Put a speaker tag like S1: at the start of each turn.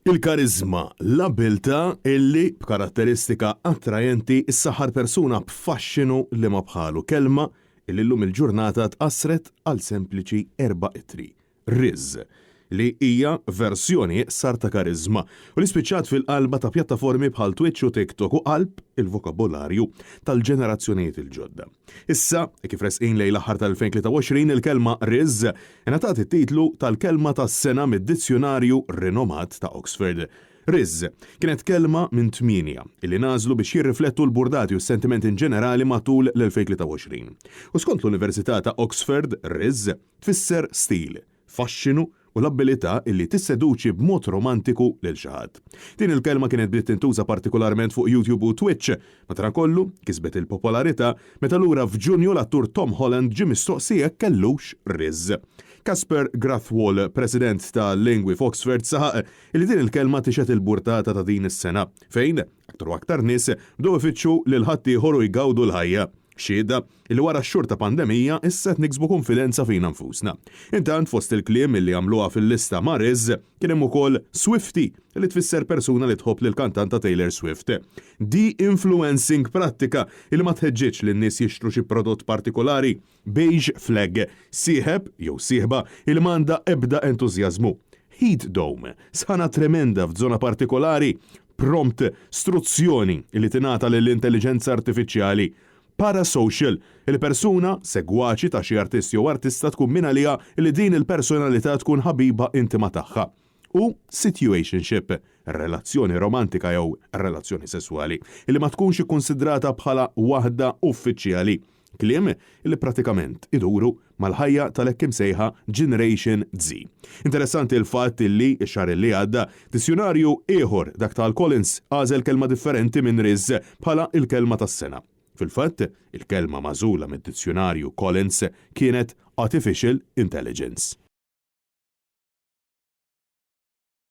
S1: Il-karizma, l-abilta illi b'karatteristika attrajenti issaħħar persuna b'faxxinu li ma bħalu, kelma illi llum il-ġurnata tqassret għal sempliċi 4 ittri. Rizz, li hija versjoni sar ta' karizma u li spiċċat fil-qalba ta' pjattaformi bħal Twitch u TikTok u qalb il-vokabolarju tal-ġenerazzjonijiet il-ġodda. Issa, kif resqin lejn l-aħħar tal-2023 il-kelma Rizz ingħatat it-titlu tal-kelma tas-sena mid-dizzjonarju rinomat ta' Oxford. Rizz kienet kelma minn 8 illi nażlu biex jirriflettu l-burdati u s-sentimenti ġenerali matul l-2023. U skont l-Università ta' Oxford, Rizz tfisser stil, faxxinu u l-abilità illi tisseduċi b'mod romantiku lil xi ħadd. Din il-kelma kienet bdiet tintuża partikolarment fuq YouTube u Twitch, madankollu kisbet il-popolarità meta lura f'Ġunju l-attur Tom Holland ġie mistoqsija kellux Rizz. Casper Grathwohl, president ta' Lingwi f'Oxford, saħaq illi din il-kelma tixet il-burtata ta' din is-sena, fejn aktar u aktar nies bdew ifittxu lil ħadd ieħor u jgawdu l-ħajja. Xieda illi wara x-xhur ta' pandemija issa qed niksbu konfidenza fina nfusna. Intant fost il-kliem illi għamluha fil-lista ma' Rizz kien hemm ukoll Swiftie li tfisser persuna li tħobb lil kantanta Taylor Swift. De-influencing prattika illi ma tħeġġitx lin nies jixtru xi prodott partikolari. Beige flag, sieħeb jew sieħba il m'għandha ebda entużjażmu. Heat dome, sħana tremenda f'żona partikolari. Prompt, struzzjoni li tingħata lill-intelligenza artifiċjali. Parasocial, il-persuna segwaċi ta' xi artisti jew artista tkun min għaliha li din il-personalità tkun ħabiba intima tagħha. U situationship, relazzjoni romantika jew relazzjoni sesswali, li ma tkunx ikkunsidrata bħala waħda uffiċjali. Kliem li pratikament iduru mal-ħajja tal-hekk imsejħa Generation Z. Interessanti l-fatt li x-xahar li għadda dizzjonarju ieħor dak tal-Collins għażel kelma differenti minn Rizz bħala il-kelma tas-sena. Fil-fatt, il-kelma magħżula mid-dizzjonarju Collins kienet Artificial Intelligence.